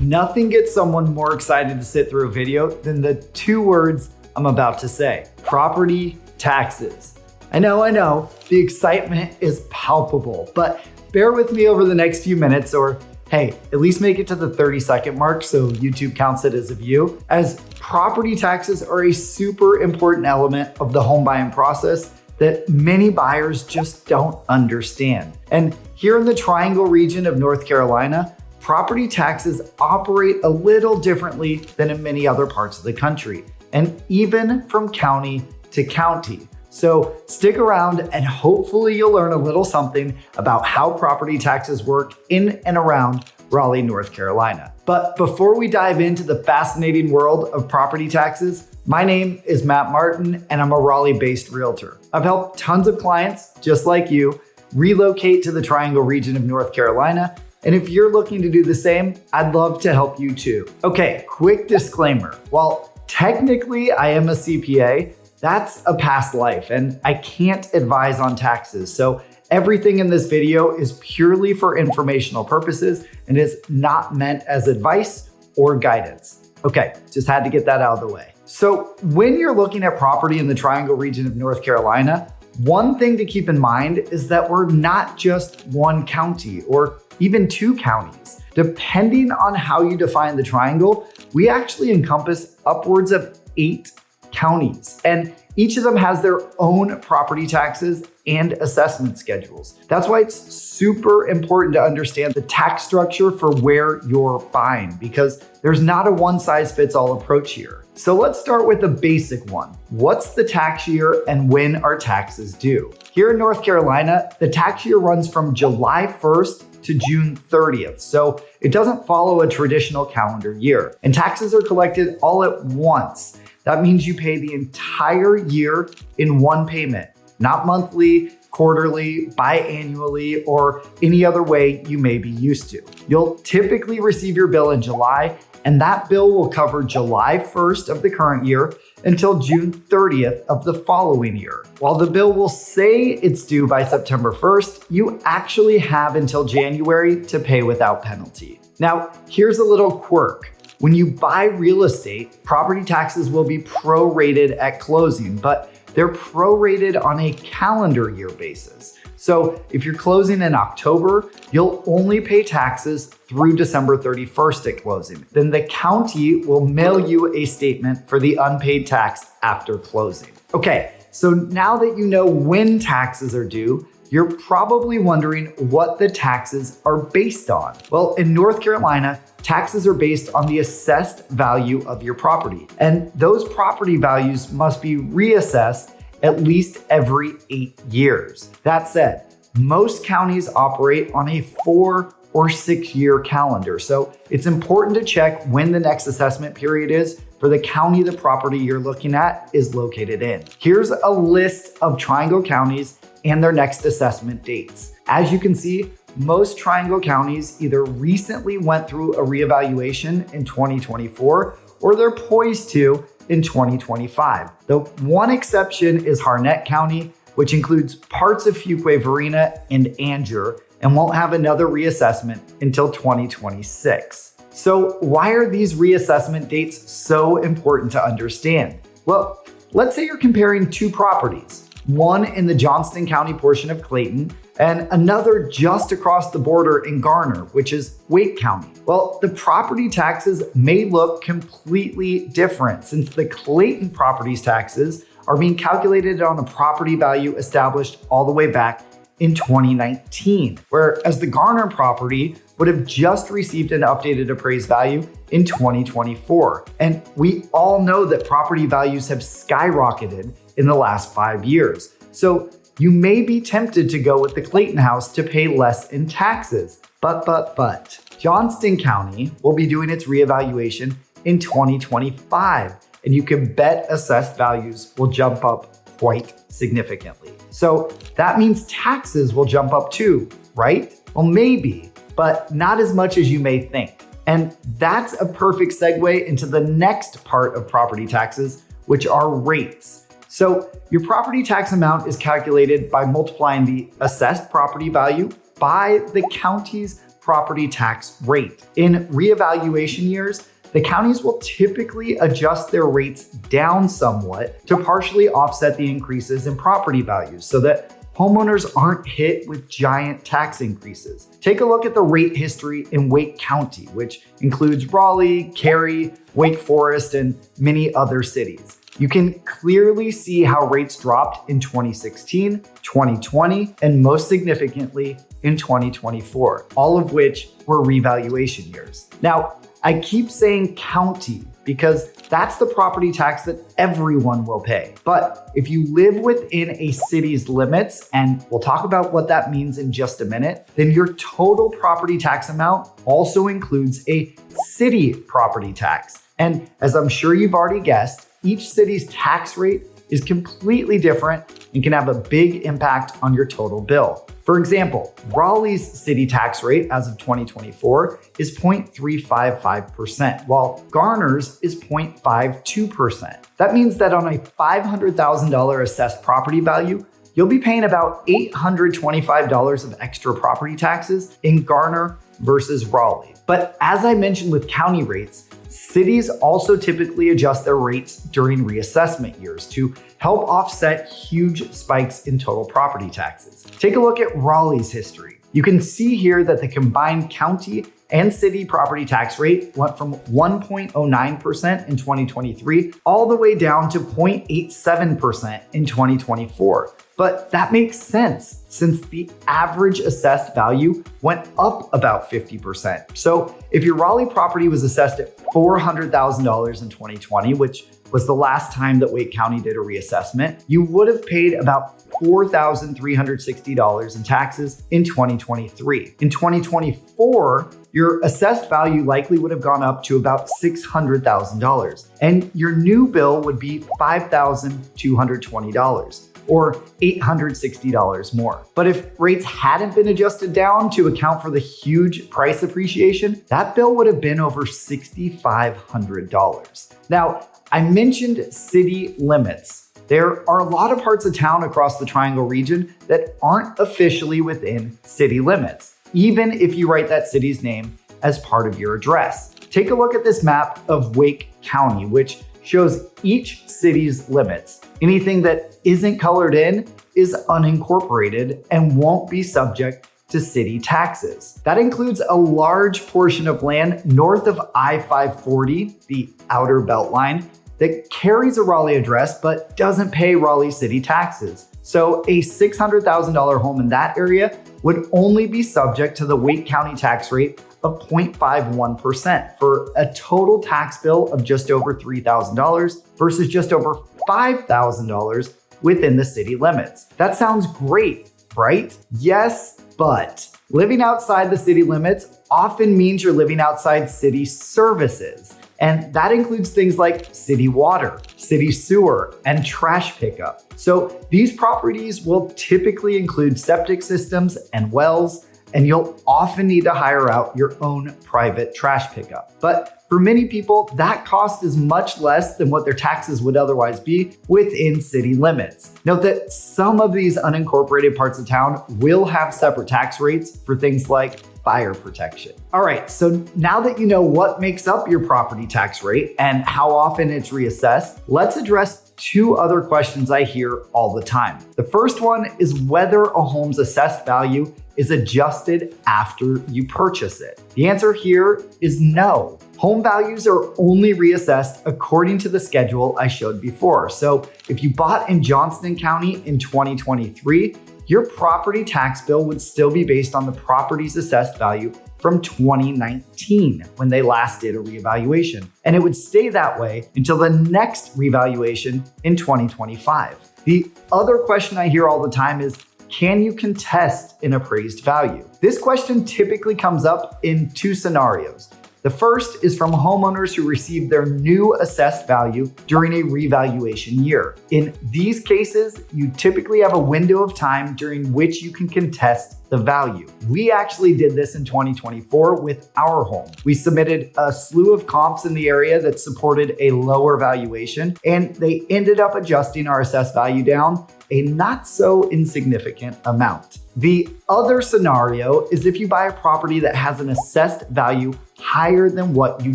Nothing gets someone more excited to sit through a video than the two words I'm about to say: property taxes. I know, the excitement is palpable, but bear with me over the next few minutes, or hey, at least make it to the 30-second mark so YouTube counts it as a view, as property taxes are a super important element of the home buying process that many buyers just don't understand. And here in the Triangle region of North Carolina, property taxes operate a little differently than in many other parts of the country, and even from county to county. So stick around and hopefully you'll learn a little something about how property taxes work in and around Raleigh, North Carolina. But before we dive into the fascinating world of property taxes, my name is Matt Martin and I'm a Raleigh-based realtor. I've helped tons of clients just like you relocate to the Triangle region of North Carolina. And if you're looking to do the same, I'd love to help you too. Okay, quick disclaimer. While technically I am a CPA, that's a past life and I can't advise on taxes. So everything in this video is purely for informational purposes and is not meant as advice or guidance. Okay, just had to get that out of the way. So when you're looking at property in the Triangle region of North Carolina, one thing to keep in mind is that we're not just one county or even two counties. Depending on how you define the Triangle, we actually encompass upwards of 8 counties, and each of them has their own property taxes and assessment schedules. That's why it's super important to understand the tax structure for where you're buying, because there's not a one-size-fits-all approach here. So let's start with the basic one. What's the tax year and when are taxes due? Here in North Carolina, the tax year runs from July 1st to June 30th. So it doesn't follow a traditional calendar year, and taxes are collected all at once. That means you pay the entire year in one payment, not monthly, quarterly, biannually, or any other way you may be used to. You'll typically receive your bill in July, and that bill will cover July 1st of the current year until June 30th of the following year. While the bill will say it's due by September 1st, you actually have until January to pay without penalty. Now, here's a little quirk. When you buy real estate, property taxes will be prorated at closing, but they're prorated on a calendar year basis. So if you're closing in October, you'll only pay taxes through December 31st at closing. Then the county will mail you a statement for the unpaid tax after closing. Okay, so now that you know when taxes are due, you're probably wondering what the taxes are based on. Well, in North Carolina, taxes are based on the assessed value of your property, and those property values must be reassessed at least every 8 years. That said, most counties operate on a 4 or 6 year calendar, so it's important to check when the next assessment period is for the county the property you're looking at is located in. Here's a list of Triangle counties and their next assessment dates. As you can see, most Triangle counties either recently went through a reevaluation in 2024 or they're poised to in 2025. The one exception is Harnett County, which includes parts of Fuquay-Varina and Angier, and won't have another reassessment until 2026. So why are these reassessment dates so important to understand? Well, let's say you're comparing two properties, one in the Johnston County portion of Clayton and another just across the border in Garner, which is Wake County. Well, the property taxes may look completely different since the Clayton properties taxes are being calculated on a property value established all the way back in 2019, whereas the Garner property would have just received an updated appraised value in 2024. And we all know that property values have skyrocketed in the last 5 years. So you may be tempted to go with the Clayton house to pay less in taxes. But Johnston County will be doing its reevaluation in 2025, and you can bet assessed values will jump up quite significantly. So that means taxes will jump up too, right? Well, maybe, but not as much as you may think. And that's a perfect segue into the next part of property taxes, which are rates. So your property tax amount is calculated by multiplying the assessed property value by the county's property tax rate. In reevaluation years, the counties will typically adjust their rates down somewhat to partially offset the increases in property values so that homeowners aren't hit with giant tax increases. Take a look at the rate history in Wake County, which includes Raleigh, Cary, Wake Forest, and many other cities. You can clearly see how rates dropped in 2016, 2020, and most significantly in 2024, all of which were revaluation years. Now, I keep saying county because that's the property tax that everyone will pay. But if you live within a city's limits, and we'll talk about what that means in just a minute, then your total property tax amount also includes a city property tax. And as I'm sure you've already guessed, each city's tax rate is completely different and can have a big impact on your total bill. For example, Raleigh's city tax rate as of 2024 is 0.355%, while Garner's is 0.52%. That means that on a $500,000 assessed property value, you'll be paying about $825 of extra property taxes in Garner versus Raleigh. But as I mentioned with county rates, cities also typically adjust their rates during reassessment years to help offset huge spikes in total property taxes. Take a look at Raleigh's history. You can see here that the combined county and city property tax rate went from 1.09% in 2023 all the way down to 0.87% in 2024. But that makes sense since the average assessed value went up about 50%. So if your Raleigh property was assessed at $400,000 in 2020, which was the last time that Wake County did a reassessment, you would have paid about $4,360 in taxes in 2023. In 2024, your assessed value likely would have gone up to about $600,000, and your new bill would be $5,220. Or $860 more. But if rates hadn't been adjusted down to account for the huge price appreciation, that bill would have been over $6,500. Now, I mentioned city limits. There are a lot of parts of town across the Triangle region that aren't officially within city limits, even if you write that city's name as part of your address. Take a look at this map of Wake County, which shows each city's limits. Anything that isn't colored in is unincorporated and won't be subject to city taxes. That includes a large portion of land north of I-540, the outer belt line, that carries a Raleigh address but doesn't pay Raleigh city taxes. So a $600,000 home in that area would only be subject to the Wake County tax rate of 0.51% for a total tax bill of just over $3,000 versus just over $5,000 within the city limits. That sounds great, right? Yes, but living outside the city limits often means you're living outside city services. And that includes things like city water, city sewer, and trash pickup. So these properties will typically include septic systems and wells, and you'll often need to hire out your own private trash pickup. But for many people, that cost is much less than what their taxes would otherwise be within city limits. Note that some of these unincorporated parts of town will have separate tax rates for things like fire protection. All right, so now that you know what makes up your property tax rate and how often it's reassessed, let's address two other questions I hear all the time. The first one is whether a home's assessed value is adjusted after you purchase it. The answer here is no. Home values are only reassessed according to the schedule I showed before. So if you bought in Johnston County in 2023, your property tax bill would still be based on the property's assessed value from 2019 when they last did a reevaluation. And it would stay that way until the next revaluation in 2025. The other question I hear all the time is, can you contest an appraised value? This question typically comes up in two scenarios. The first is from homeowners who received their new assessed value during a revaluation year. In these cases, you typically have a window of time during which you can contest the value. We actually did this in 2024 with our home. We submitted a slew of comps in the area that supported a lower valuation, and they ended up adjusting our assessed value down a not so insignificant amount. The other scenario is if you buy a property that has an assessed value higher than what you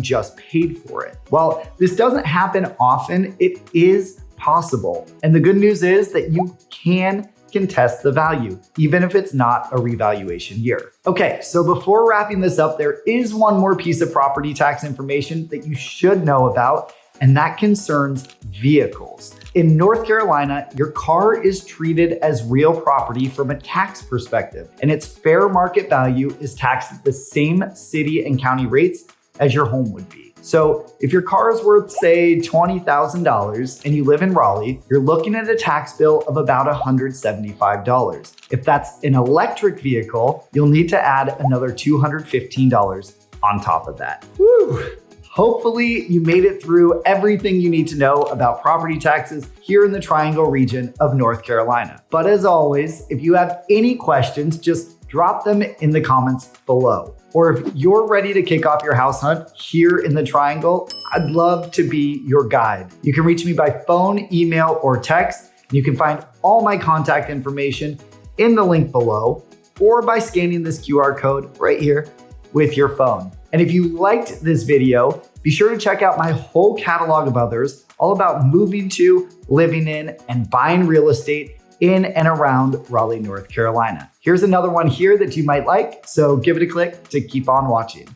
just paid for it. While this doesn't happen often, it is possible. And the good news is that you can contest the value, even if it's not a revaluation year. Okay, so before wrapping this up, there is one more piece of property tax information that you should know about, and that concerns vehicles. In North Carolina, your car is treated as real property from a tax perspective, and its fair market value is taxed at the same city and county rates as your home would be. So if your car is worth, say, $20,000 and you live in Raleigh, you're looking at a tax bill of about $175. If that's an electric vehicle, you'll need to add another $215 on top of that. Woo! Hopefully you made it through everything you need to know about property taxes here in the Triangle region of North Carolina. But as always, if you have any questions, just drop them in the comments below. Or if you're ready to kick off your house hunt here in the Triangle, I'd love to be your guide. You can reach me by phone, email, or text. You can find all my contact information in the link below or by scanning this QR code right here with your phone. And if you liked this video, be sure to check out my whole catalog of others all about moving to, living in, and buying real estate in and around Raleigh, North Carolina. Here's another one here that you might like, so give it a click to keep on watching.